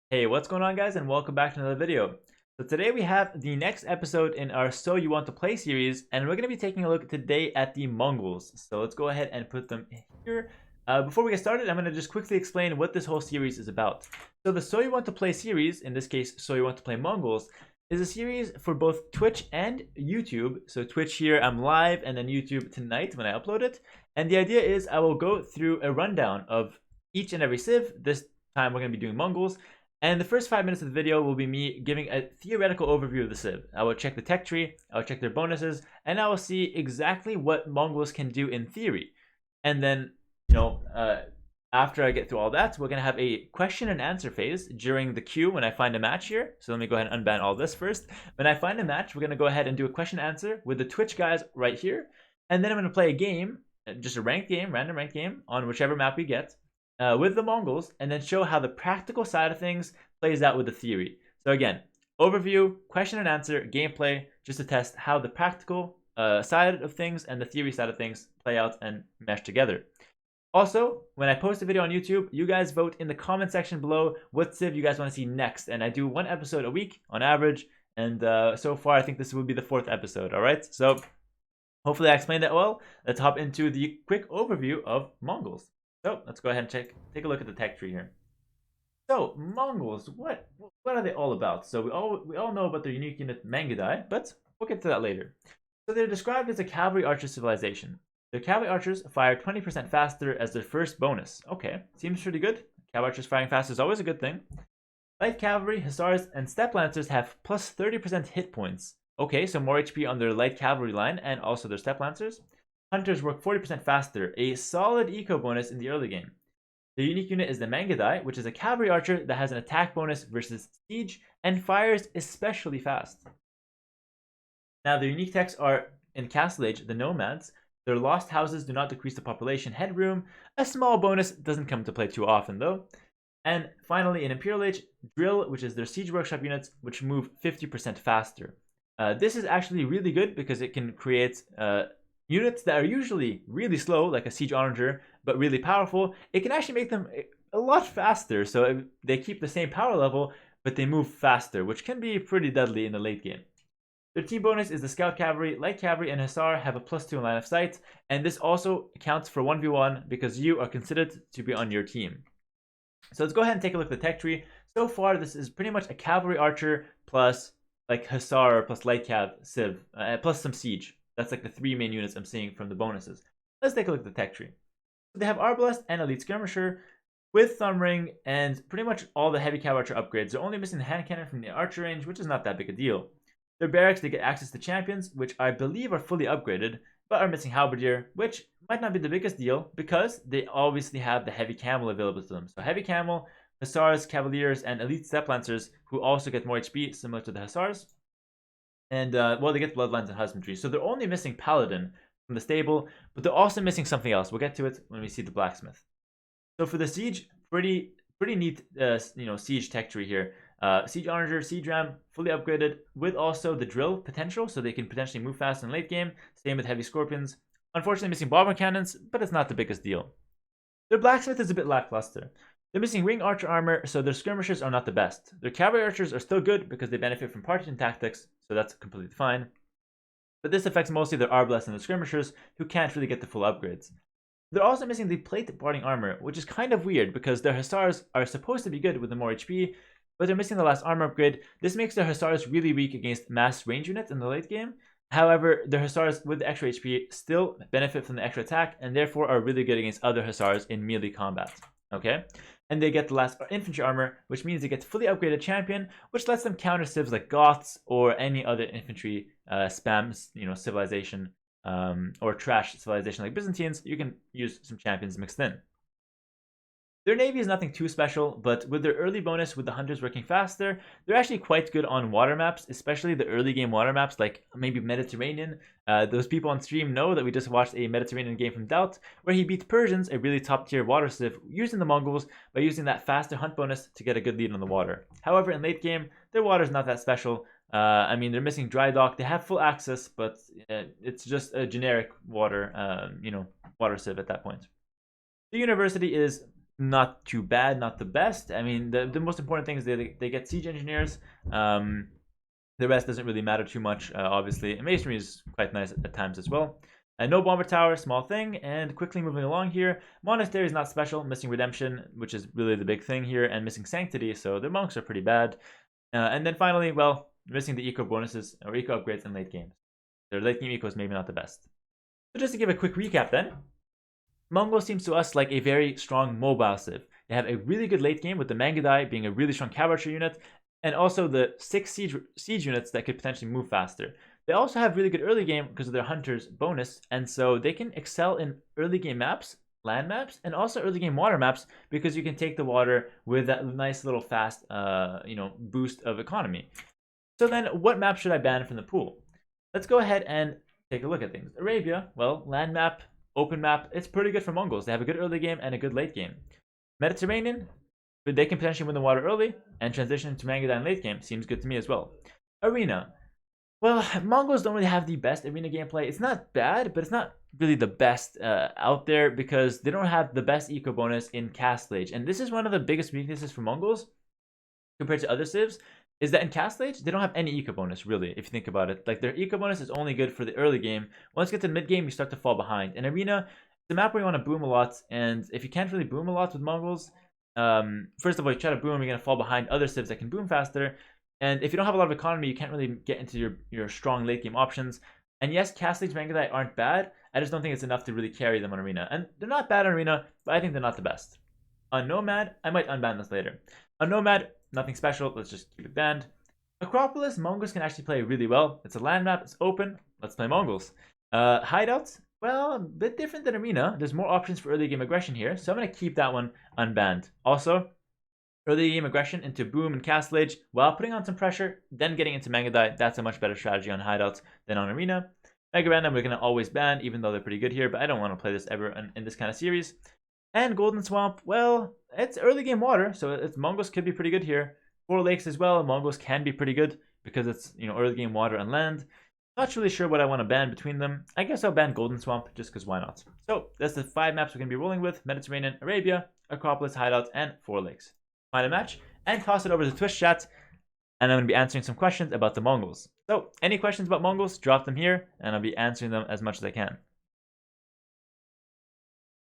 Hey, what's going on, guys, and welcome back to another video. So today we have the next episode in our So You Want to Play series, and we're going to be taking a look today at the Mongols. So let's go ahead and put them here. Before we get started, I'm going to just quickly explain what this whole series is about. So the So You Want to Play series, in this case, So You Want to Play Mongols, is a series for both Twitch and YouTube. So Twitch here, I'm live, and then YouTube tonight when I upload it. And the idea is I will go through a rundown of each and every civ. This time we're going to be doing Mongols. And the first 5 minutes of the video will be me giving a theoretical overview of the civ. I will check the tech tree, I will check their bonuses, and I will see exactly what Mongols can do in theory. And then, after I get through all that, we're going to have a question and answer phase during the queue when I find a match here. So let me go ahead and unban all this first. When I find a match, we're going to go ahead and do a question and answer with the Twitch guys right here. And then I'm going to play a game, just a ranked game, random ranked game, on whichever map we get. With the Mongols, and then show how the practical side of things plays out with the theory. So again, overview, question and answer, gameplay, just to test how the practical side of things and the theory side of things play out and mesh together. Also, when I post a video on YouTube, you guys vote in the comment section below what civ you guys want to see next, and I do one episode a week on average, and so far I think this will be the 4th episode, alright? So hopefully I explained that well. Let's hop into the quick overview of Mongols. So let's go ahead and take a look at the tech tree here. So Mongols, what are they all about? So we all know about their unique unit Mangudai, but we'll get to that later. So they're described as a cavalry archer civilization. Their cavalry archers fire 20% faster as their first bonus. Okay, seems pretty good. Cavalry archers firing fast is always a good thing. Light cavalry, hussars, and steppe lancers have plus 30% hit points. Okay, so more HP on their light cavalry line and also their steppe lancers. Hunters work 40% faster, a solid eco bonus in the early game. The unique unit is the Mangudai, which is a cavalry archer that has an attack bonus versus siege and fires especially fast. Now, the unique techs are in Castle Age, the nomads. Their lost houses do not decrease the population headroom. A small bonus doesn't come to play too often though. And finally, in Imperial Age, drill, which is their siege workshop units, which move 50% faster. This is actually really good because it can create units that are usually really slow, like a siege onager, but really powerful. It can actually make them a lot faster, so they keep the same power level, but they move faster, which can be pretty deadly in the late game. Their team bonus is the scout cavalry, light cavalry, and hussar have a +2 in line of sight, and this also counts for 1v1 because you are considered to be on your team. So let's go ahead and take a look at the tech tree. So far, this is pretty much a cavalry archer plus like hussar plus light cav civ, plus some siege. That's like the 3 main units I'm seeing from the bonuses. Let's take a look at the tech tree. So they have Arbalest and Elite Skirmisher with Thumb Ring and pretty much all the heavy cav archer upgrades. They're only missing the hand cannon from the archer range, which is not that big a deal. Their barracks, they get access to champions, which I believe are fully upgraded, but are missing halberdier, which might not be the biggest deal because they obviously have the heavy camel available to them. So heavy camel, hussars, cavaliers, and elite steppe lancers who also get more HP similar to the hussars. And well, they get bloodlines and husbandry, so they're only missing paladin from the stable, but they're also missing something else. We'll get to it when we see the blacksmith. So for the siege, pretty neat siege tech tree here. Siege onager, siege ram, fully upgraded with also the drill potential, so they can potentially move fast in late game. Same with heavy scorpions. Unfortunately, missing bomber cannons, but it's not the biggest deal. Their blacksmith is a bit lackluster. They're missing ring archer armor, so their skirmishers are not the best. Their cavalry archers are still good because they benefit from partisan tactics, so that's completely fine. But this affects mostly their Arbalest and their skirmishers, who can't really get the full upgrades. They're also missing the plate barding armor, which is kind of weird because their hussars are supposed to be good with the more HP, but they're missing the last armor upgrade. This makes their hussars really weak against mass range units in the late game. However, their hussars with the extra HP still benefit from the extra attack and therefore are really good against other hussars in melee combat. Okay? And they get the last infantry armor, which means they get fully upgraded champion, which lets them counter civs like Goths or any other infantry spams, civilization or trash civilization like Byzantines. You can use some champions mixed in. Their navy is nothing too special, but with their early bonus with the hunters working faster, they're actually quite good on water maps, especially the early game water maps like maybe Mediterranean. Those people on stream know that we just watched a Mediterranean game from Doubt, where he beat Persians, a really top tier water civ, using the Mongols by using that faster hunt bonus to get a good lead on the water. However, in late game, their water is not that special. They're missing dry dock. They have full access, but it's just a generic water, water civ at that point. The university is not too bad, not the best. I mean, the most important thing is they get siege engineers. The rest doesn't really matter too much, obviously. And masonry is quite nice at times as well. No bomber tower, small thing. And quickly moving along here, monastery is not special, missing redemption, which is really the big thing here, and missing sanctity, so the monks are pretty bad. And then finally, well, missing the eco bonuses or eco upgrades in late games. Their late game eco is maybe not the best. So just to give a quick recap then, Mongol seems to us like a very strong mobile civ. They have a really good late game with the Mangudai being a really strong cavalry unit, and also the 6 siege units that could potentially move faster. They also have really good early game because of their hunters bonus, and so they can excel in early game maps, land maps, and also early game water maps because you can take the water with that nice little fast boost of economy. So then what map should I ban from the pool? Let's go ahead and take a look at things. Arabia, well, land map, open map, it's pretty good for Mongols. They have a good early game and a good late game. Mediterranean, but they can potentially win the water early and transition to Mangudai in late game. Seems good to me as well. Arena, well, Mongols don't really have the best arena gameplay. It's not bad, but it's not really the best out there because they don't have the best eco bonus in Castle Age. And this is one of the biggest weaknesses for Mongols compared to other civs, is that in Castle Age, they don't have any eco bonus, really, if you think about it. Like, their eco bonus is only good for the early game. Once you get to mid game, you start to fall behind. In Arena, it's a map where you want to boom a lot, and if you can't really boom a lot with Mongols, first of all, you try to boom, you're going to fall behind other civs that can boom faster. And if you don't have a lot of economy, you can't really get into your strong late game options. And yes, Castle Age Mangudai aren't bad. I just don't think it's enough to really carry them on Arena. And they're not bad on Arena, but I think they're not the best. On Nomad, I might unban this later. On Nomad, nothing special. Let's just keep it banned. Acropolis, Mongols can actually play really well. It's a land map. It's open. Let's play Mongols. Hideouts, well, a bit different than Arena. There's more options for early game aggression here, so I'm going to keep that one unbanned. Also, early game aggression into Boom and Castle Age while putting on some pressure, then getting into Mangudai. That's a much better strategy on Hideouts than on Arena. Mega Random, we're going to always ban, even though they're pretty good here, but I don't want to play this ever in this kind of series. And Golden Swamp, well, it's early game water, so Mongols could be pretty good here. 4 lakes as well, Mongols can be pretty good because it's early game water and land. Not really sure what I want to ban between them. I guess I'll ban Golden Swamp just because why not? So that's the 5 maps we're going to be rolling with: Mediterranean, Arabia, Acropolis, Hideouts, and 4 lakes. Find a match and toss it over to Twitch chat, and I'm going to be answering some questions about the Mongols. So any questions about Mongols, drop them here, and I'll be answering them as much as I can.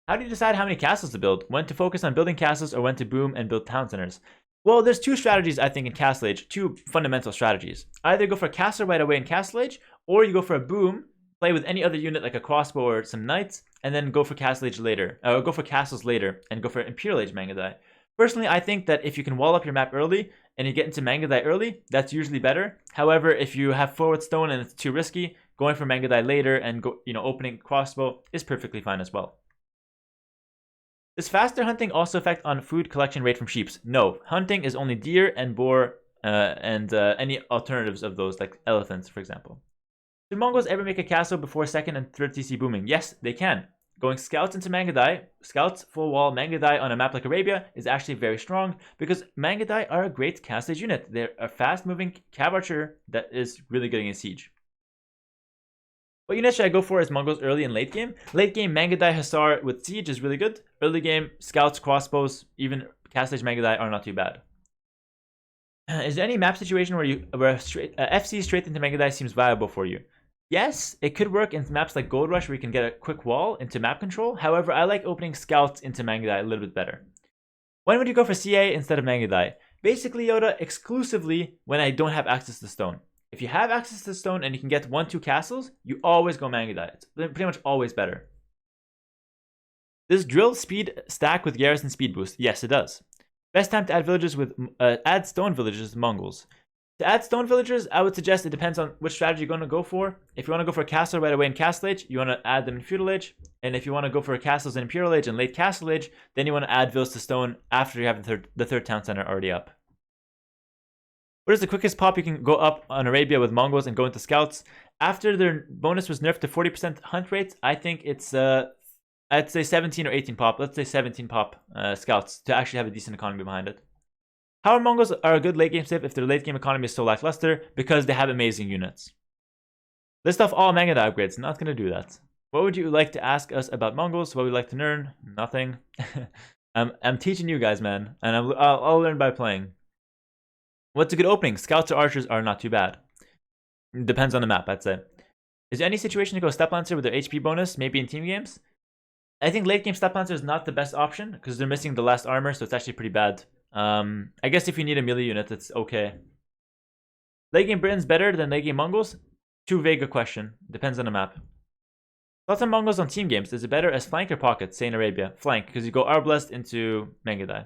How do you decide how many castles to build? When to focus on building castles or when to boom and build town centers? Well, there's 2 strategies, I think, in Castle Age. 2 fundamental strategies. Either go for a castle right away in Castle Age, or you go for a boom, play with any other unit like a crossbow or some knights, and then go for Castle Age later. Or go for castles later, and go for Imperial Age Mangudai. Personally, I think that if you can wall up your map early, and you get into Mangudai early, that's usually better. However, if you have forward stone and it's too risky, going for Mangudai later and opening crossbow is perfectly fine as well. Does faster hunting also affect on food collection rate from sheep? No, hunting is only deer and boar and any alternatives of those, like elephants, for example. Do Mongols ever make a castle before 2nd and 3rd TC booming? Yes, they can. Going scouts into Mangudai, scouts full wall Mangudai on a map like Arabia is actually very strong because Mangudai are a great castle unit. They're a fast-moving cavalry that is really good against siege. What unit should I go for as Mongols early and late game? Late game, Mangudai Hussar with siege is really good. Early game, scouts, crossbows, even Castle Age Mangudai are not too bad. Is there any map situation where FC straight into Mangudai seems viable for you? Yes, it could work in maps like Gold Rush where you can get a quick wall into map control. However, I like opening scouts into Mangudai a little bit better. When would you go for CA instead of Mangudai? Basically, Yoda, exclusively when I don't have access to stone. If you have access to stone and you can get 1-2 castles, you always go Mangudai. It's pretty much always better. Does drill speed stack with garrison speed boost? Yes, it does. Best time to add villagers with add stone villagers, Mongols. To add stone villagers, I would suggest it depends on which strategy you're going to go for. If you want to go for a castle right away in Castle Age, you want to add them in Feudal Age. And if you want to go for castles in Imperial Age and late Castle Age, then you want to add villas to stone after you have the third town center already up. What is the quickest pop you can go up on Arabia with Mongols and go into scouts? After their bonus was nerfed to 40% hunt rates, I think it's I'd say 17 or 18 pop. Let's say 17 pop scouts to actually have a decent economy behind it. How are Mongols a good late game civ if their late game economy is so lackluster? Because they have amazing units. List off all Mangudai upgrades. Not going to do that. What would you like to ask us about Mongols? What would you like to learn? Nothing. I'm teaching you guys, man, and I'll learn by playing. What's a good opening? Scouts or archers are not too bad. Depends on the map, I'd say. Is there any situation to go Step Lancer with their HP bonus, maybe in team games? I think late game Step Lancer is not the best option because they're missing the last armor, so it's actually pretty bad. I guess if you need a melee unit, it's okay. Late game Britain's better than late game Mongols? Too vague a question. Depends on the map. Thoughts on Mongols on team games? Is it better as flank or pocket, say in Arabia? Flank, because you go Arbalest into Mangadai.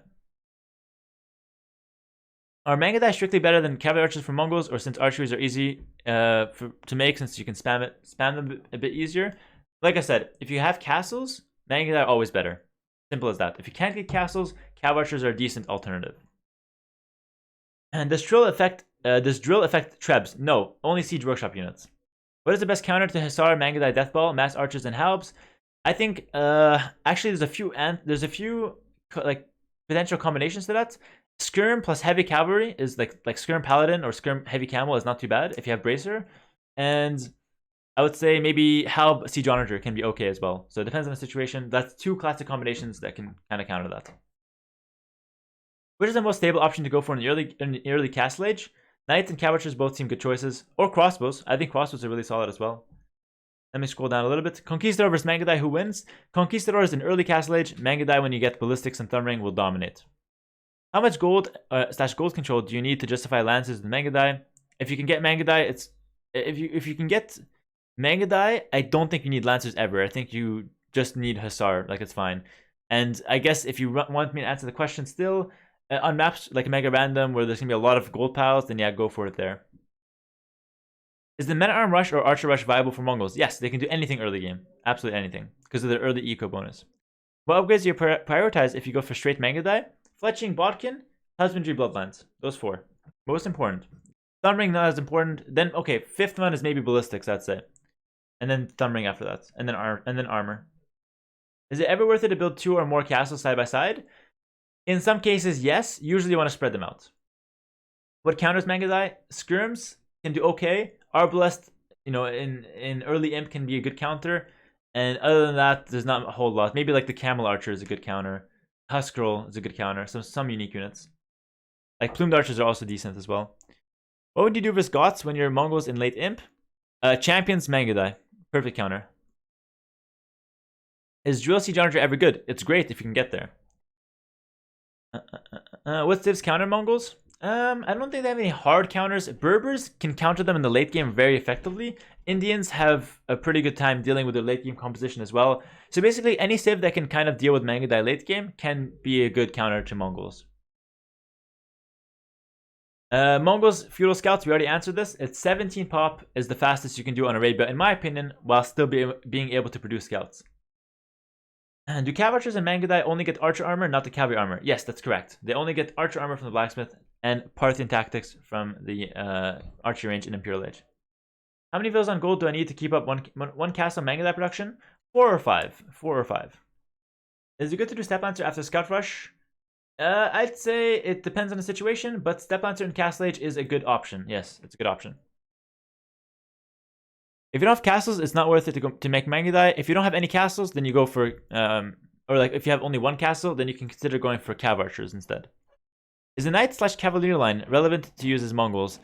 Are Mangadai strictly better than cavalry archers for Mongols, or since archeries are easy to make, since you can spam them a bit easier? Like I said, if you have castles, Mangadai are always better. Simple as that. If you can't get castles, cavalry archers are a decent alternative. And does drill affect Trebs? No, only siege workshop units. What is the best counter to Hussar, Mangadai, Deathball, Mass Archers, and Halbs? I think actually there's a few like potential combinations to that. Skirm plus heavy cavalry is like Skirm Paladin or Skirm Heavy Camel is not too bad if you have Bracer, and I would say maybe Halb Siege Onager can be okay as well. So it depends on the situation. That's two classic combinations that can kind of counter that. Which is the most stable option to go for in the early Castle Age? Knights and Cavalry both seem good choices. Or crossbows. I think crossbows are really solid as well. Let me scroll down a little bit. Conquistador versus Mangadai, who wins? Conquistador is in early Castle Age. Mangadai, when you get ballistics and thumbring, will dominate. How much gold / gold control do you need to justify lances with Mangadai? If you can get Mangadai, it's if you can get Mangadai, I don't think you need lancers ever. I think you just need Hussar. Like, it's fine. And I guess if you want me to answer the question still, on maps like Mega Random where there's gonna be a lot of gold piles, then yeah, go for it there. Is the Men at Arm Rush or Archer Rush viable for Mongols? Yes, they can do anything early game. Absolutely anything. Because of their early eco bonus. What upgrades do you prioritize if you go for straight Mangadai? Fletching, Bodkin, Husbandry, Bloodlines. Those four. Most important. Thumbring, not as important. Then, okay, fifth one is maybe Ballistics, I'd say. And then Thumbring after that. And then Armor. Is it ever worth it to build 2 or more castles side by side? In some cases, yes. Usually you want to spread them out. What counters Mangadai? Skirms can do okay. Arbalest, in early imp can be a good counter. And other than that, there's not a whole lot. Maybe like the Camel Archer is a good counter. Huskarl is a good counter. Some unique units. Like Plumed Archers are also decent as well. What would you do with Goths when you're Mongols in late imp? Champions Mangadai. Perfect counter. Is Drill Siege Onager ever good? It's great if you can get there. What's Div's counter Mongols? I don't think they have any hard counters. Berbers can counter them in the late game very effectively. Indians have a pretty good time dealing with their late game composition as well. So basically, any civ that can kind of deal with Mangadai late game can be a good counter to Mongols. Mongols Feudal Scouts, we already answered this. It's 17 pop is the fastest you can do on Arabia, in my opinion, while still being able to produce scouts. And do Cavalchers and Mangadai only get archer armor, not the cavalry armor? Yes, that's correct. They only get archer armor from the blacksmith and Parthian tactics from the archery range in Imperial Age. How many villas on gold do I need to keep up one castle Mangadai production? 4 or 5. 4 or 5. Is it good to do Step Lancer after Scout Rush? I'd say it depends on the situation, but Step Lancer in Castle Age is a good option. Yes, it's a good option. If you don't have castles, it's not worth it to make Mangadai. If you don't have any castles, then you go for or like if you have only one castle, then you can consider going for Cav Archers instead. Is the Knight / Cavalier line relevant to use as Mongols?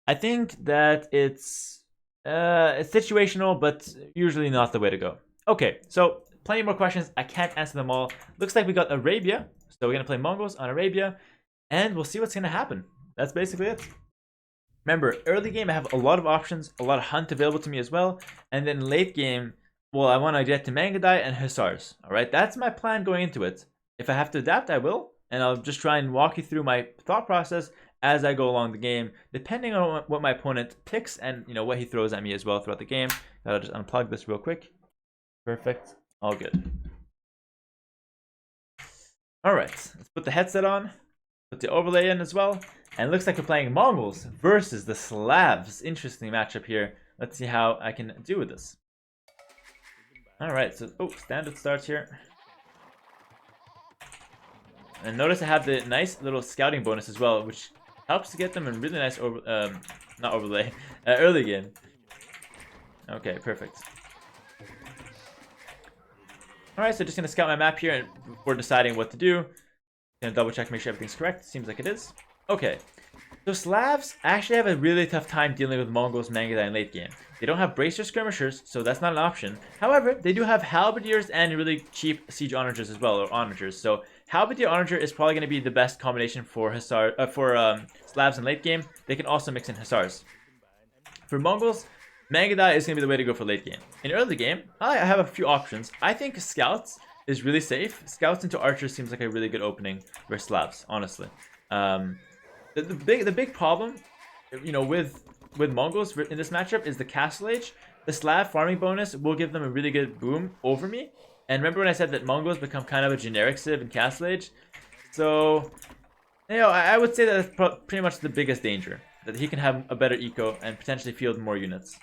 I think that it's situational, but usually not the way to go. Okay, so plenty more questions. I can't answer them all. Looks like we got Arabia, so we're gonna play Mongols on Arabia, and we'll see what's gonna happen. That's basically it. Remember, early game I have a lot of options, a lot of hunt available to me as well, and then late game, well, I want to get to Mangadai and Hussars. Alright, that's my plan going into it. If I have to adapt, I will, and I'll just try and walk you through my thought process as I go along the game, depending on what my opponent picks and what he throws at me as well throughout the game. I'll just unplug this real quick. Perfect. All good. Alright, let's put the headset on, put the overlay in as well. And it looks like we're playing Mongols versus the Slavs. Interesting matchup here. Let's see how I can do with this. Alright, so standard starts here. And notice I have the nice little scouting bonus as well, which helps to get them in really nice early game. Okay, perfect. Alright, so just gonna scout my map here and before deciding what to do. Gonna double check, make sure everything's correct. Seems like it is. Okay. So Slavs actually have a really tough time dealing with Mongols, Mangudai in late game. They don't have bracer skirmishers, so that's not an option. However, they do have halberdiers and really cheap siege onagers as well, or onagers. So halberdier onager is probably going to be the best combination for Slavs in late game. They can also mix in hussars. For Mongols, Mangudai is going to be the way to go for late game. In early game, I have a few options. I think scouts is really safe. Scouts into archers seems like a really good opening for Slavs, honestly. The big problem, you know, with Mongols in this matchup is the castle age. The Slav farming bonus will give them a really good boom over me. And remember when I said that Mongols become kind of a generic civ in castle age? So, you know, I would say that that's pretty much the biggest danger. That he can have a better eco and potentially field more units.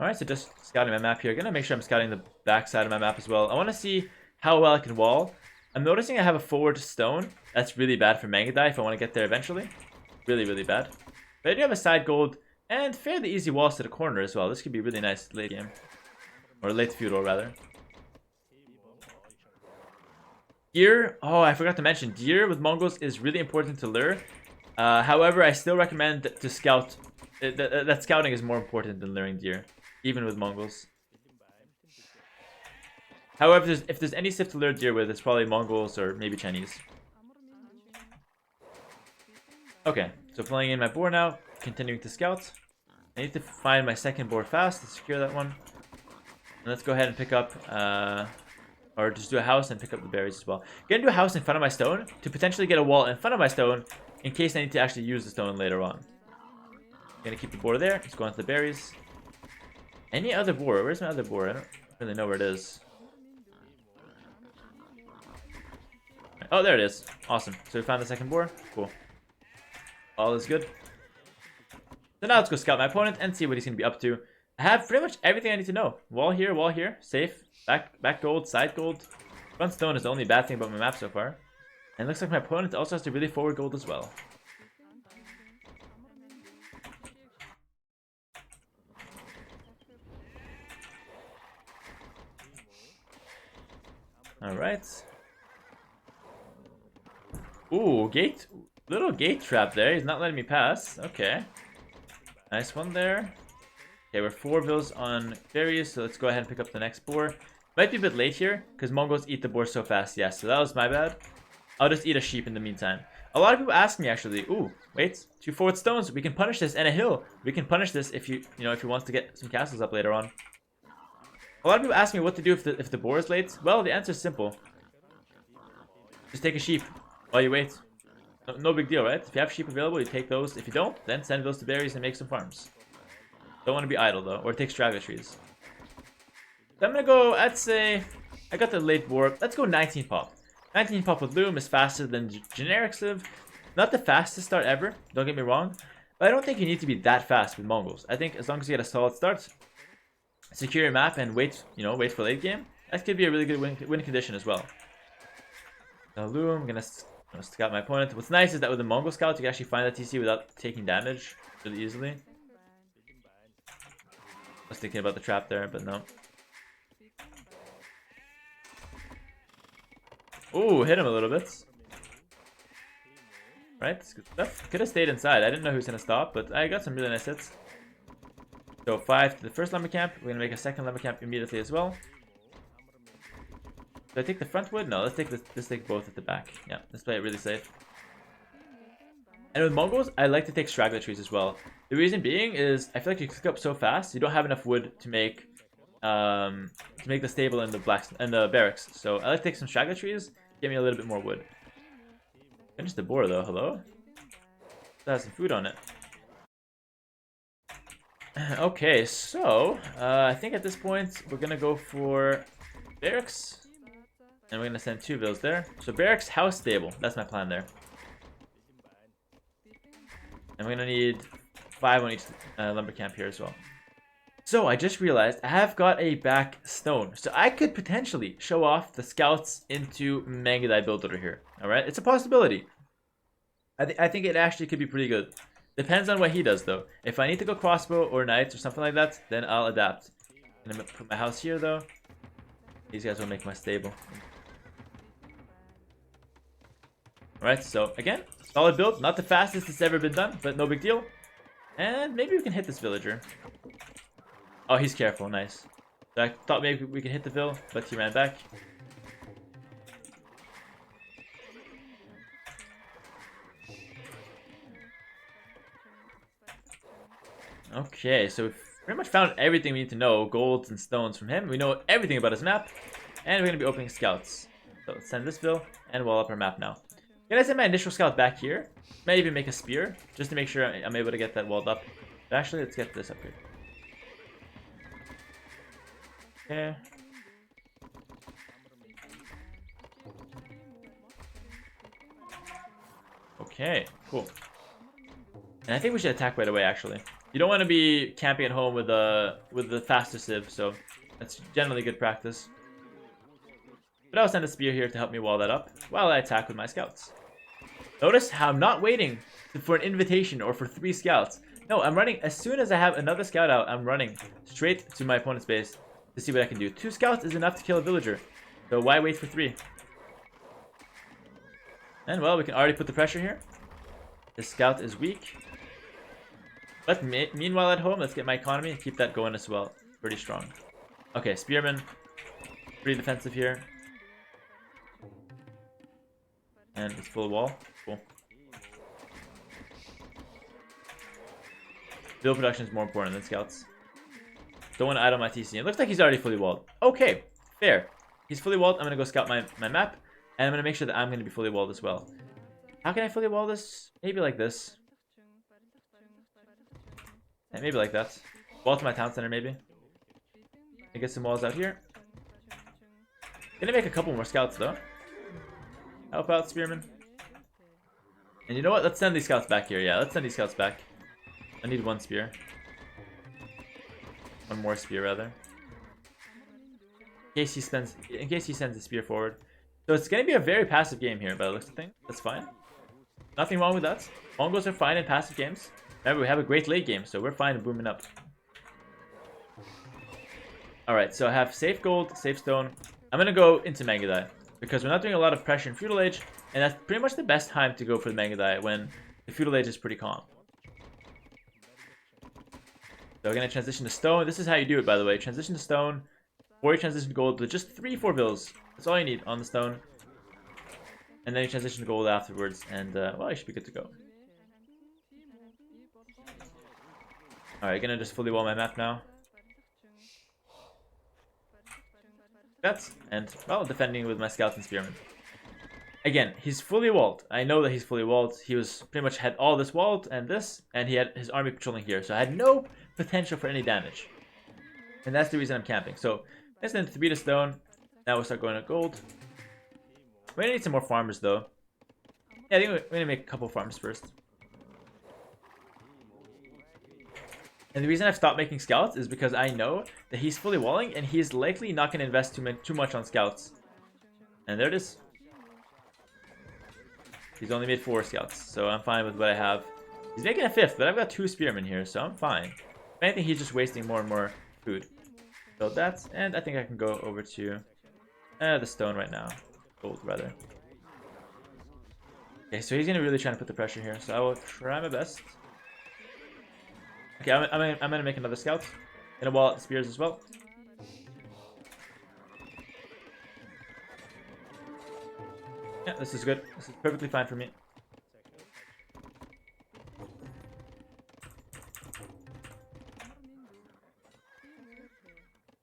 Alright, so just scouting my map here. I'm going to make sure I'm scouting the back side of my map as well. I want to see how well I can wall. I'm noticing I have a forward stone. That's really bad for Mangudai if I want to get there eventually. Really, really bad. But I do have a side gold and fairly easy walls to the corner as well. This could be really nice late game. Or late feudal, rather. Deer. Oh, I forgot to mention. Deer with Mongols is really important to lure. However, I still recommend to scout. That scouting is more important than luring deer. Even with Mongols. However, if there's any civ to lure deer with, it's probably Mongols or maybe Chinese. Okay, so playing in my boar now, continuing to scout. I need to find my second boar fast to secure that one. And let's go ahead and pick up, or just do a house and pick up the berries as well. Gonna do a house in front of my stone to potentially get a wall in front of my stone in case I need to actually use the stone later on. Gonna keep the boar there. Let's go on to the berries. Any other boar? Where's my other boar? I don't really know where it is. Oh, there it is. Awesome. So we found the second boar. Cool. All is good. So now let's go scout my opponent and see what he's going to be up to. I have pretty much everything I need to know. Wall here, safe. Back gold, side gold. Front stone is the only bad thing about my map so far. And it looks like my opponent also has to really forward gold as well. Alright. Ooh, gate. Little gate trap there. He's not letting me pass. Okay. Nice one there. Okay, we're 4 vills on berries, so let's go ahead and pick up the next boar. Might be a bit late here, because Mongols eat the boar so fast. Yeah, so that was my bad. I'll just eat a sheep in the meantime. A lot of people ask me, actually, ooh, wait, 2 forward stones. We can punish this, and a hill. We can punish this if if he wants to get some castles up later on. A lot of people ask me what to do if the boar is late. Well, the answer is simple. Just take a sheep while you wait. No big deal, right? If you have sheep available, you take those. If you don't, then send those to berries and make some farms. Don't want to be idle, though, or take straggler trees. So I'm going to go, I'd say, I got the late boar. Let's go 19 pop. 19 pop with Loom is faster than generic civ. Not the fastest start ever, don't get me wrong. But I don't think you need to be that fast with Mongols. I think as long as you get a solid start, secure your map and wait, wait for late game, that could be a really good win condition as well. Now Loom, I'm going to scout my opponent. What's nice is that with the Mongol scouts, you can actually find that TC without taking damage really easily. I was thinking about the trap there, but no. Ooh, hit him a little bit. Right, that's good stuff. Could have stayed inside. I didn't know he was going to stop, but I got some really nice hits. So 5 to the first lumber camp. We're going to make a second lumber camp immediately as well. Do I take the front wood? No, let's take both at the back. Yeah, let's play it really safe. And with Mongols, I like to take straggler trees as well. The reason being is I feel like you click up so fast, you don't have enough wood to make the stable and the barracks. So I like to take some straggler trees, get me a little bit more wood. Finish the boar though. Hello. That has some food on it. Okay, so I think at this point we're gonna go for barracks. And we're going to send 2 vills there. So barracks, house, stable. That's my plan there. And we're going to need 5 on each lumber camp here as well. So I just realized I have got a back stone. So I could potentially show off the scouts into Mangudai build order here. Alright, it's a possibility. I think it actually could be pretty good. Depends on what he does though. If I need to go crossbow or knights or something like that, then I'll adapt. I'm going to put my house here though. These guys will make my stable. Alright, so again, solid build. Not the fastest it's ever been done, but no big deal. And maybe we can hit this villager. Oh, he's careful. Nice. So I thought maybe we could hit the vill, but he ran back. Okay, so we've pretty much found everything we need to know. Golds and stones from him. We know everything about his map. And we're going to be opening scouts. So let's send this vill and wall up our map now. Can I send my initial scout back here? Maybe even make a spear, just to make sure I'm able to get that walled up. But actually, let's get this up here. Okay. Okay, cool. And I think we should attack right away, actually. You don't want to be camping at home with the faster civ, so that's generally good practice. But I'll send a spear here to help me wall that up while I attack with my scouts. Notice how I'm not waiting for an invitation or for 3 scouts. No, I'm running as soon as I have another scout out. I'm running straight to my opponent's base to see what I can do. 2 scouts is enough to kill a villager, so why wait for 3? And well, we can already put the pressure here. This scout is weak. But meanwhile at home, let's get my economy and keep that going as well. Pretty strong. Okay, spearman. Pretty defensive here. And it's full wall. Cool. Build production is more important than scouts. Don't want to idle my TC. It looks like he's already fully walled. Okay, fair. He's fully walled. I'm going to go scout my map. And I'm going to make sure that I'm going to be fully walled as well. How can I fully wall this? Maybe like this. And maybe like that. Wall to my town center, maybe. I get some walls out here. Gonna make a couple more scouts, though. Help out, spearman. And you know what? Let's send these scouts back here. Yeah, let's send these scouts back. I need 1 spear. 1 more spear, rather. In case he sends the spear forward. So it's gonna be a very passive game here, by the looks of things. That's fine. Nothing wrong with that. Mongols are fine in passive games. Remember, we have a great late game, so we're fine booming up. Alright, so I have safe gold, safe stone. I'm gonna go into Mangadai, because we're not doing a lot of pressure in Feudal Age, and that's pretty much the best time to go for the Mangadai when the Feudal Age is pretty calm. So we're gonna transition to stone. This is how you do it, by the way. Transition to stone, or you transition to gold with just 3-4 bills. That's all you need on the stone. And then you transition to gold afterwards, and well, you should be good to go. Alright, gonna just fully wall my map now. And well, defending with my scouts and spearmen. Again, he's fully walled. I know that he's fully walled. He was pretty much had all this walled and this, and he had his army patrolling here, so I had no potential for any damage. And that's the reason I'm camping. So let's then 3 to stone. Now we'll start going to gold. We're gonna need some more farmers though. Yeah, I think we're gonna make a couple farms first. And the reason I've stopped making scouts is because I know that he's fully walling and he's likely not going to invest too much on scouts. And there it is. He's only made 4 scouts, so I'm fine with what I have. He's making a 5th, but I've got 2 spearmen here, so I'm fine. If anything, he's just wasting more and more food. So that's, and I think I can go over to the stone right now. Gold, rather. Okay, so he's going to really try to put the pressure here, so I will try my best. Okay, I'm gonna make another scout. Gonna wall out the spears as well. Yeah, this is good. This is perfectly fine for me.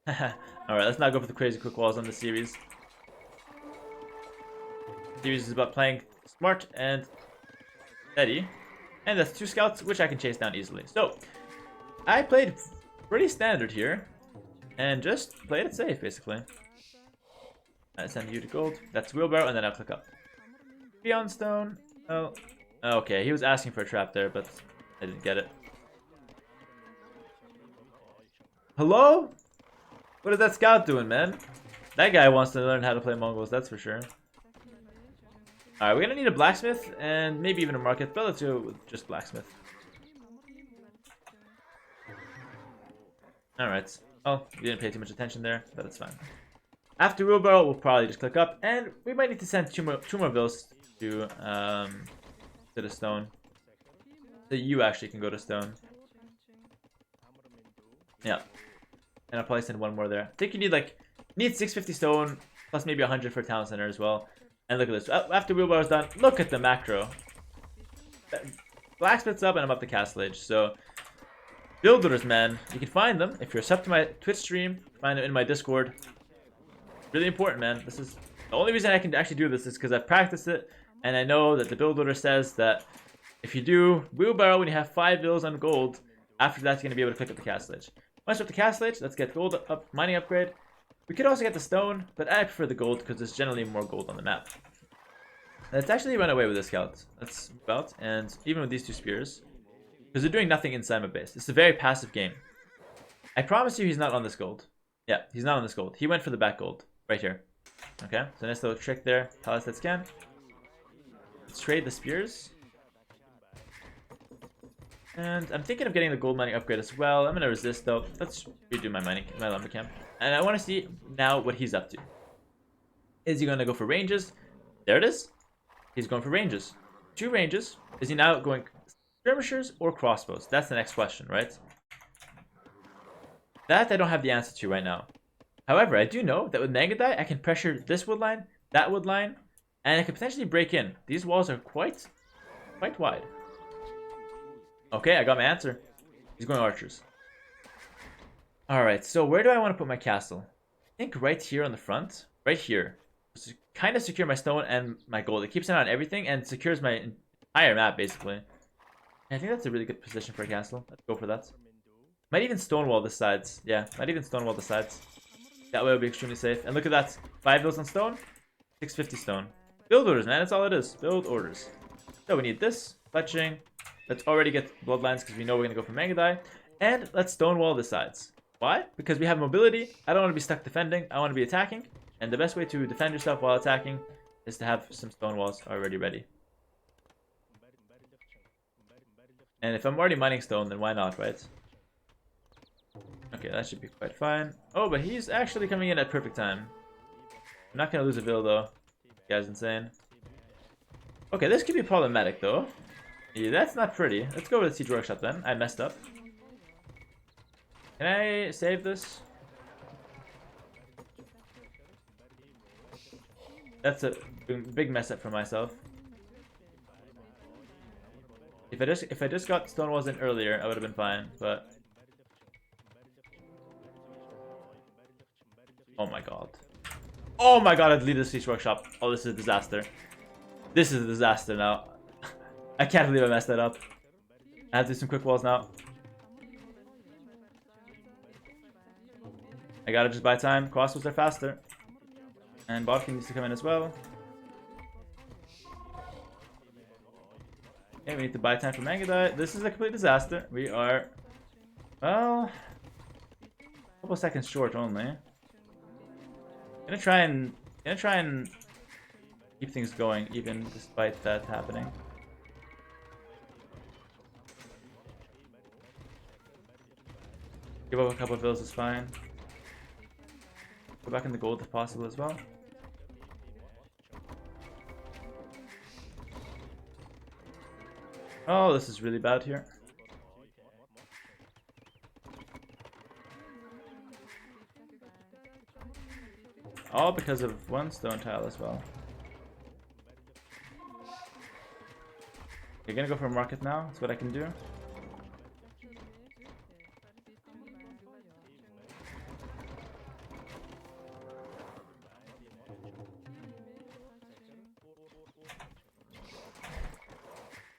Alright, let's not go for the crazy quick walls on the series. The series is about playing smart and steady. And that's 2 scouts, which I can chase down easily. So, I played pretty standard here. And just played it safe, basically. I send you to gold. That's wheelbarrow, and then I'll click up. Beyond stone. Oh, okay. He was asking for a trap there, but I didn't get it. Hello? What is that scout doing, man? That guy wants to learn how to play Mongols, that's for sure. Alright, we're gonna need a blacksmith and maybe even a market, but let's go with just blacksmith. Alright. Oh, you didn't pay too much attention there, but it's fine. After wheelbarrow, we'll probably just click up, and we might need to send two more bills to the stone. So you actually can go to stone. Yeah. And I'll probably send one more there. I think you need 650 stone, plus maybe 100 for town center as well. And look at this. After wheelbarrow's done, look at the macro. Blacksmith's up, and I'm up to Castle Age. So, builders, man. You can find them. If you're sub to my Twitch stream, find them in my Discord. Really important, man. This is the only reason I can actually do this is because I've practiced it. And I know that the build order says that if you do wheelbarrow when you have 5 bills on gold, after that you're going to be able to click up the Castle Age. Once we're up the Castle Age, let's get gold up, mining upgrade. We could also get the stone, but I prefer the gold because there's generally more gold on the map. Let's actually run away with the scout. Let's move out, and even with these 2 spears, because they're doing nothing inside my base. It's a very passive game. I promise you he's not on this gold. Yeah, he's not on this gold. He went for the back gold, right here. Okay, so nice little trick there. Palisade scan. Let's trade the spears. And I'm thinking of getting the gold mining upgrade as well. I'm going to resist though. Let's redo my lumber camp. And I want to see now what he's up to. Is he going to go for ranges? There it is. He's going for ranges. 2 ranges. Is he now going skirmishers or crossbows? That's the next question, right? That I don't have the answer to right now. However, I do know that with Mangadai, I can pressure this wood line, that wood line, and I can potentially break in. These walls are quite wide. Okay, I got my answer. He's going archers. Alright, so where do I want to put my castle? I think right here on the front. Right here. To kind of secure my stone and my gold. It keeps an eye on everything and secures my entire map, basically. And I think that's a really good position for a castle. Let's go for that. Might even stonewall the sides. Yeah, might even stonewall the sides. That way it'll be extremely safe. And look at that. 5 bills on stone. 650 stone. Build orders, man. That's all it is. Build orders. So we need this. Fletching. Let's already get bloodlines because we know we're going to go for Mangadai. And let's stonewall the sides. Why? Because we have mobility. I don't want to be stuck defending. I want to be attacking. And the best way to defend yourself while attacking is to have some stone walls already ready. And if I'm already mining stone, then why not, right? Okay, that should be quite fine. Oh, but he's actually coming in at perfect time. I'm not going to lose a bill, though. This guy's insane. Okay, this could be problematic, though. Yeah, that's not pretty. Let's go with the Siege Workshop, then. I messed up. Can I save this? That's a big mess up for myself. If I just got stone walls in earlier, I would have been fine, but oh my god. Oh my god, I deleted the Siege Workshop. Oh, this is a disaster. This is a disaster now. I can't believe I messed that up. I have to do some quick walls now. I gotta just buy time. Crossbows are faster. And Bodkin needs to come in as well. Okay, we need to buy time for Mangadai. This is a complete disaster. We are, well, a couple seconds short only. Gonna try and keep things going even despite that happening. Give up a couple of bills is fine. Go back in the gold if possible as well. Oh, this is really bad here. All because of one stone tile as well. You're gonna go for a market now. That's what I can do.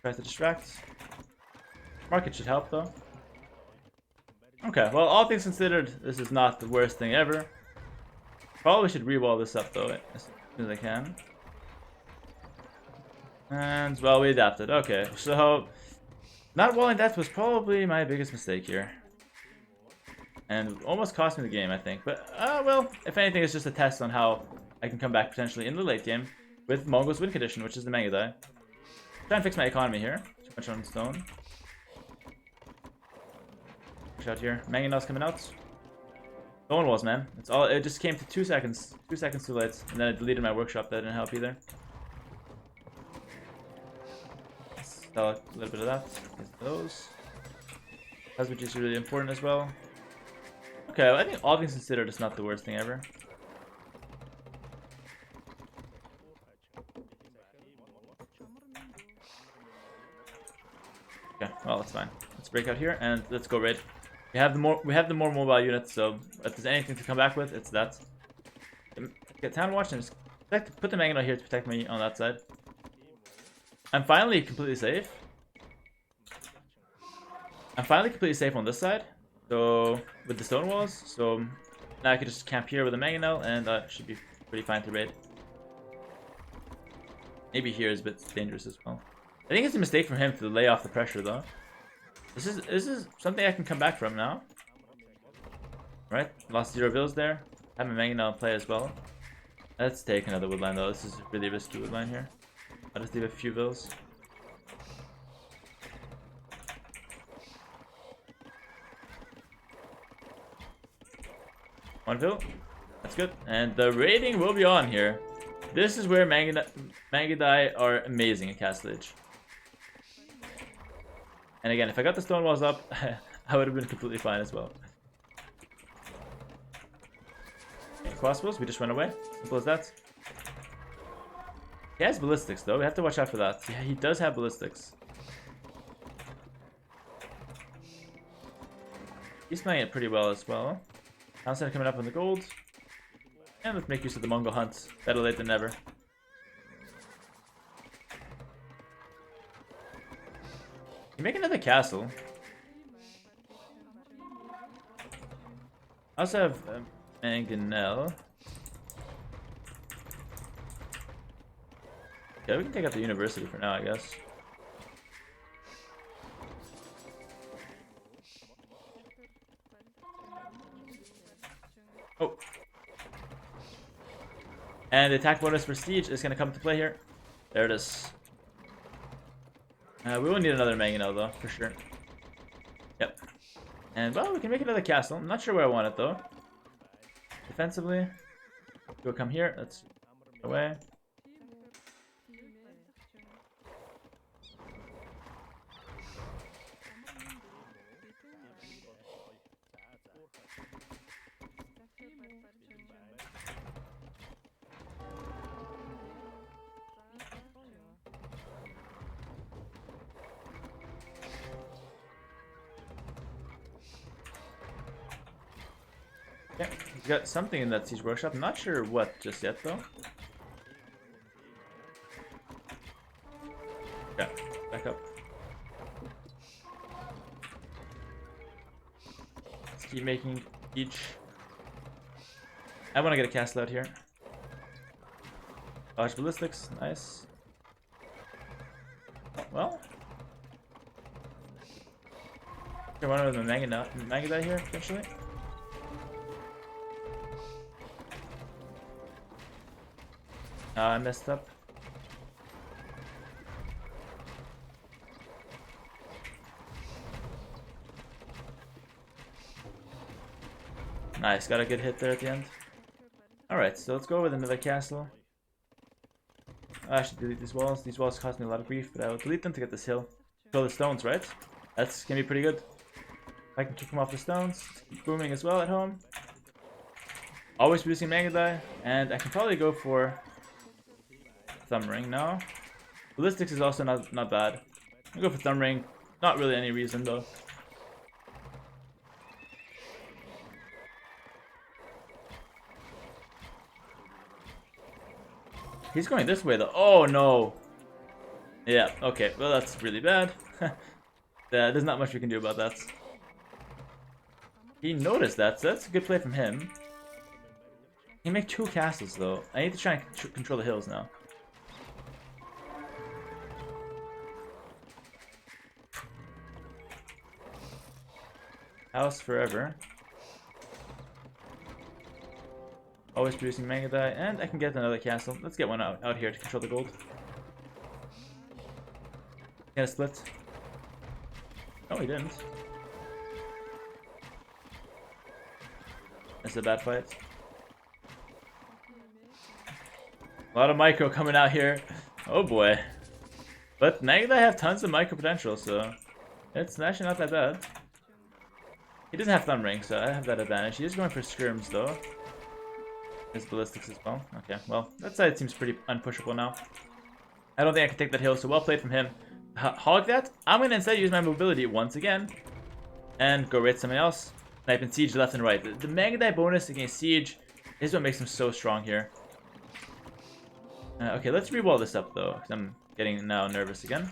Try to distract. Market should help though. Okay, well, all things considered, this is not the worst thing ever. Probably should re-wall this up though, as soon as I can. And, well, we adapted. Okay, so not walling that was probably my biggest mistake here. And almost cost me the game, I think. But, well, if anything, it's just a test on how I can come back potentially in the late game with Mongols win condition, which is the Mangadai. Try and fix my economy here. Too much on stone. Push out here. Mangonel's coming out. Stone walls, man. It's all. It just came to 2 seconds. 2 seconds too late, and then I deleted my workshop. That didn't help either. Sell a little bit of that. Get those. That's which is really important as well. Okay, well, I think all things considered, it's not the worst thing ever. Okay, well that's fine. Let's break out here and let's go raid. We have the more mobile units, so if there's anything to come back with, it's that. Get town watch and just put the Magnet here to protect me on that side. I'm finally completely safe. I'm finally completely safe on this side. So with the stone walls, so now I can just camp here with a mangonel and that should be pretty fine to raid. Maybe here is a bit dangerous as well. I think it's a mistake for him to lay off the pressure though. This is something I can come back from now. Right, lost 0 bills there. Have my mangonel in play as well. Let's take another woodline though. This is a really risky woodline here. I'll just leave a few bills. One bill. That's good. And the raiding will be on here. This is where Mangudai are amazing at Castle Age. And again, if I got the stone walls up, I would have been completely fine as well. Okay, crossbows, we just run away. Simple as that. He has ballistics though, we have to watch out for that. Yeah, he does have ballistics. He's playing it pretty well as well. Downside coming up on the gold. And let's make use of the Mongol hunt. Better late than never. You make another castle. I also have Mangonel. Okay, we can take out the university for now, I guess. Oh. And the attack bonus for Siege is going to come into play here. There it is. We will need another Mangonel though, for sure. Yep. And well, we can make another castle. I'm not sure where I want it though. Defensively. We'll come here. Let's away. Okay, he's got something in that Siege Workshop. I'm not sure what just yet though. Okay, back up. Let's keep making each. I want to get a castle out here. Dodge ballistics, nice. Well, I want to the Mangudai here potentially. I messed up. Nice, got a good hit there at the end. Alright, so let's go with another castle. I should delete these walls. These walls cost me a lot of grief, but I will delete them to get this hill. Kill the stones, right? That's gonna be pretty good. If I can kick them off the stones, keep booming as well at home. Always producing Mangudai, and I can probably go for Thumb Ring now. Ballistics is also not bad. I'll go for Thumb Ring. Not really any reason though. He's going this way though. Oh no. Yeah, okay. Well, that's really bad. There's not much we can do about that. He noticed that, so that's a good play from him. He make 2 castles though. I need to try and control the hills now. House forever. Always producing Mangudai, and I can get another castle. Let's get one out here to control the gold. Get a split. Oh, he didn't. That's a bad fight. A lot of micro coming out here. Oh boy. But Magda have tons of micro potential, so it's actually not that bad. He doesn't have thumb ring, so I have that advantage. He is going for skirms though. His ballistics as well. Okay, well, that side seems pretty unpushable now. I don't think I can take that hill, so well played from him. Hog that. I'm going to instead use my mobility once again. And go raid something else. Snipe and siege left and right. The Magda bonus against siege is what makes him so strong here. Okay, let's re-wall this up though, because I'm getting now nervous again.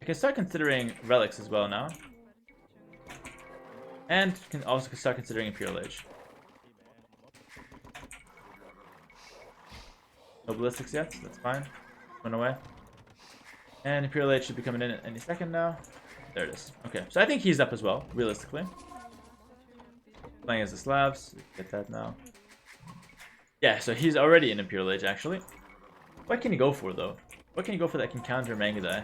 I can start considering relics as well now. And can also start considering Imperial Age. No ballistics yet, that's fine. Run away. And Imperial Age should be coming in any second now. There it is. Okay, so I think he's up as well, realistically. Playing as the Slavs. Get that now. Yeah, so he's already in Imperial Age, actually. What can he go for, though? What can he go for that can counter Mangudai?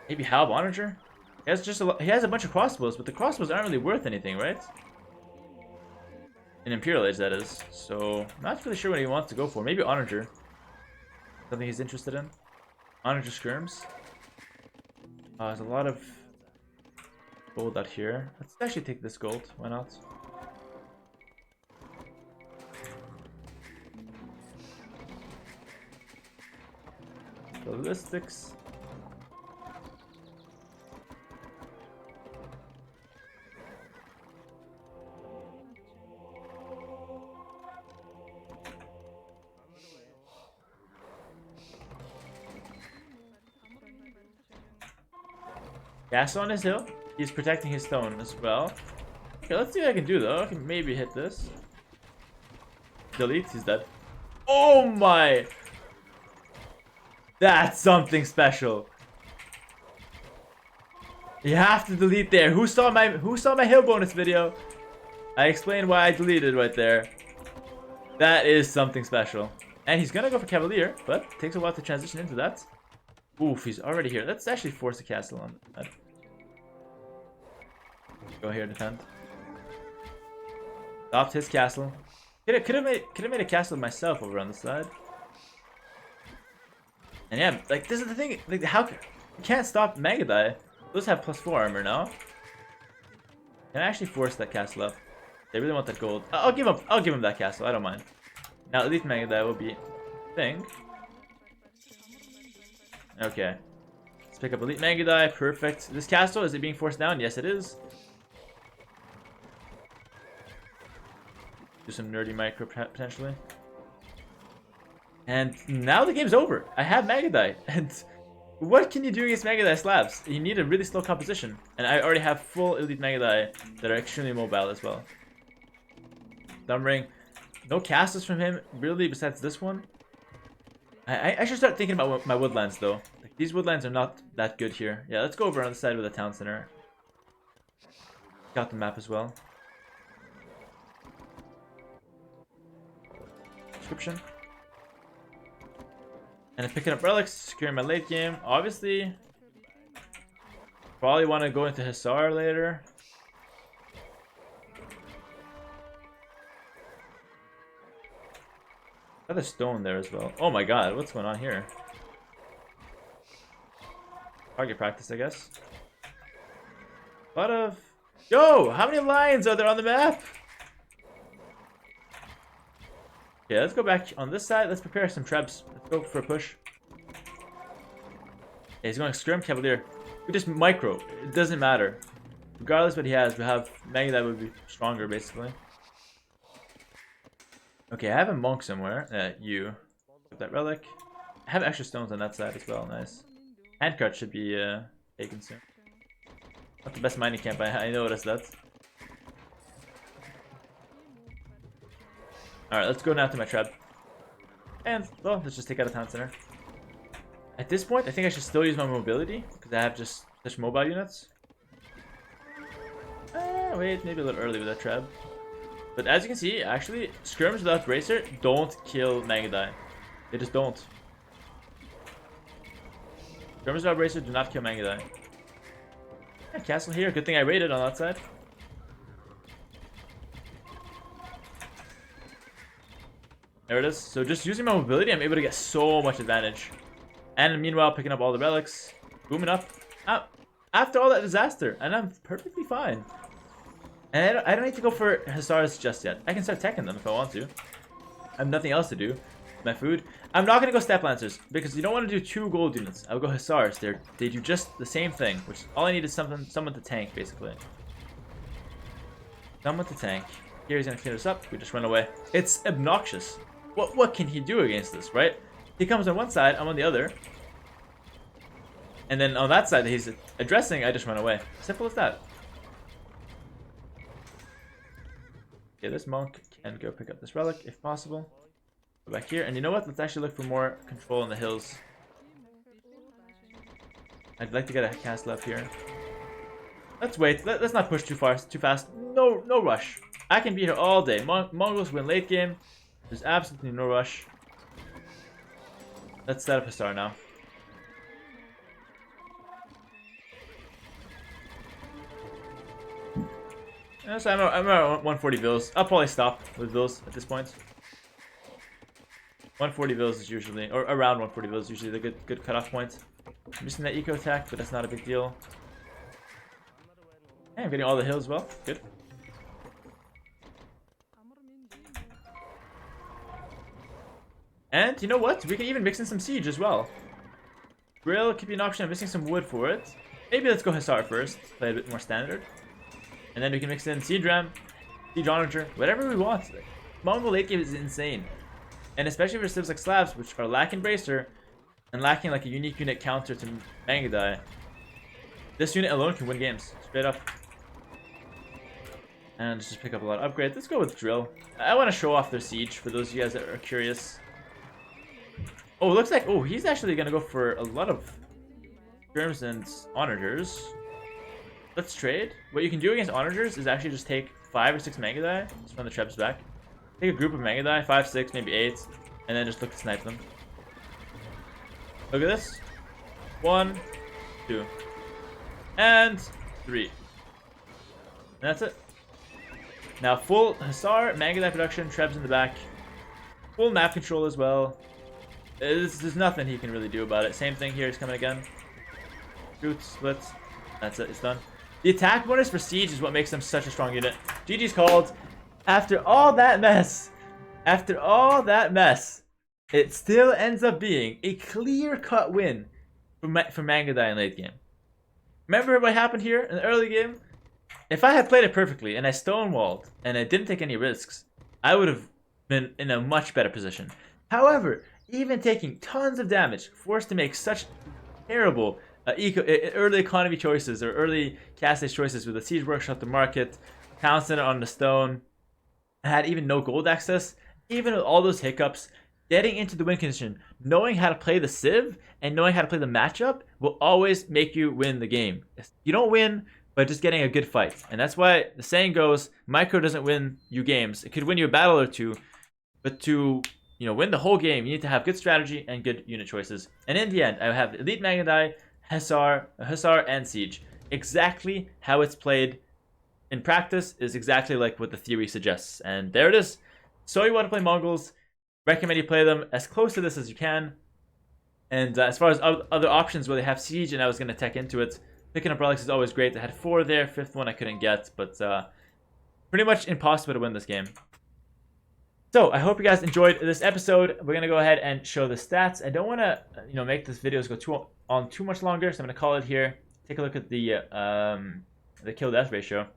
Maybe Halb Onager? He has a bunch of crossbows, but the crossbows aren't really worth anything, right? In Imperial Age, that is. So, not really sure what he wants to go for. Maybe Onager. Something he's interested in. Onager skirms. There's a lot of gold out here. Let's actually take this gold. Why not? Ballistics. Castle on his hill. He's protecting his stone as well. Okay, let's see what I can do though. I can maybe hit this. Delete, he's dead. Oh my! That's something special. You have to delete there. Who saw my hill bonus video? I explained why I deleted right there. That is something special. And he's gonna go for Cavalier, but it takes a while to transition into that. Oof, he's already here. Let's actually force a castle on that. Go here, defend. Stopped his castle. Could have made a castle myself over on the side. And yeah, like this is the thing. Like how you can't stop Magudai. Those have +4 armor now. Can I actually force that castle up? They really want that gold. I'll give him that castle. I don't mind. Now Elite Magudai will be a thing. Okay. Let's pick up Elite Magudai. Perfect. This castle, is it being forced down? Yes, it is. Do some nerdy micro potentially. And now the game's over. I have Magudai. And what can you do against Magudai Slavs? You need a really slow composition. And I already have full Elite Magudai that are extremely mobile as well. Thumb Ring. No castles from him, really, besides this one. I should start thinking about my woodlands, though. Like, these woodlands are not that good here. Yeah, let's go over on the side with a town center. Got the map as well. Description. And I'm picking up relics, securing my late game. Obviously, probably want to go into Hussar later. Another stone there as well. Oh my god, what's going on here? Target practice, I guess. A lot of... Yo! How many lions are there on the map? Okay, let's go back on this side. Let's prepare some trebs. Let's go for a push. Yeah, he's going Skirm Cavalier. We just micro. It doesn't matter. Regardless what he has, we have Maggie that would be stronger, basically. Okay, I have a monk somewhere. You. Put that relic. I have extra stones on that side as well. Nice. Handcart should be taken soon. Not the best mining camp, I noticed that. Alright, let's go now to my trap. And, well, let's just take out a town center. At this point, I think I should still use my mobility, because I have just such mobile units. Wait, maybe a little early with that trap. But as you can see, actually, skirms without Bracer don't kill Magudai. They just don't. Skirms without Bracer do not kill Magudai. Yeah, castle here. Good thing I raided on that side. There it is. So just using my mobility, I'm able to get so much advantage. And meanwhile, picking up all the relics, booming up. After all that disaster, and I'm perfectly fine. And I don't need to go for Hussars just yet. I can start teching them if I want to. I have nothing else to do. My food. I'm not going to go Step Lancers because you don't want to do 2 gold units. I would go Hussars. They do just the same thing, which all I need is someone to tank, basically. Someone to tank. Here he's going to clear this up. We just run away. It's obnoxious. What can he do against this, right? He comes on one side, I'm on the other. And then on that side that he's addressing, I just run away. Simple as that. Okay, this monk can go pick up this relic if possible. Go back here, and you know what? Let's actually look for more control in the hills. I'd like to get a castle up here. Let's wait. Let's not push too fast. No rush. I can be here all day. Mongols win late game. There's absolutely no rush. Let's set up a star now. So I'm around 140 vills. I'll probably stop with vills at this point. 140 vills is usually, or around 140 vills is usually the good cutoff point. I'm missing that eco attack, but that's not a big deal. Hey, I'm getting all the hills well. Good. And you know what? We can even mix in some siege as well. Grill could be an option. I'm missing some wood for it. Maybe let's go Hussar first. Play a bit more standard. And then we can mix in Siege Ram, Siege Onager, whatever we want. Mongol late game is insane. And especially for civs like Slavs, which are lacking Bracer, and lacking like a unique unit counter to Mangadai. This unit alone can win games, straight up. And just pick up a lot of upgrades. Let's go with Drill. I want to show off their Siege for those of you guys that are curious. Oh, it looks like, oh, he's actually going to go for a lot of Germs and Onagers. Let's trade. What you can do against Onagers is actually just take 5 or 6 Mangadai. Just run the Trebs back. Take a group of Mangadai, 5, 6, maybe 8, and then just look to snipe them. Look at this. 1, 2, and 3. And that's it. Now full Hussar, Mangadai production, Trebs in the back. Full map control as well. There's nothing he can really do about it. Same thing here, he's coming again. Shoot, split. That's it, it's done. The attack bonus for Siege is what makes them such a strong unit. GG's called. After all that mess, it still ends up being a clear-cut win for Mangadai in late game. Remember what happened here in the early game? If I had played it perfectly and I stonewalled and I didn't take any risks, I would have been in a much better position. However, even taking tons of damage, forced to make such terrible early economy choices or early cast stage choices with the Siege Workshop, the market, Town Center on the stone, I had even no gold access, even with all those hiccups, getting into the win condition, knowing how to play the Civ and knowing how to play the matchup will always make you win the game. You don't win by just getting a good fight. And that's why the saying goes, micro doesn't win you games. It could win you a battle or two, but to win the whole game, you need to have good strategy and good unit choices. And in the end, I have Elite Mangadai, Hussar, and Siege. Exactly how it's played in practice is exactly like what the theory suggests. And there it is. So you want to play Mongols, recommend you play them as close to this as you can. And as far as other options where they have Siege, and I was going to tech into it, picking up relics is always great. I had 4 there, 5th one I couldn't get, but pretty much impossible to win this game. So I hope you guys enjoyed this episode. We're gonna go ahead and show the stats. I don't want to make this videos go too much longer, so I'm gonna call it here. Take a look at the kill death ratio.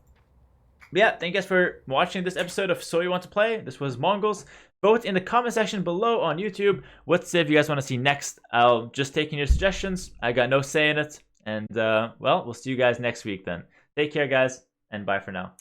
But yeah, thank you guys for watching this episode of So You Want to Play. This was Mongols. Vote in the comment section below on YouTube what civ you guys want to see next. I'll just take in your suggestions. I got no say in it. And well, we'll see you guys next week then. Take care, guys, and bye for now.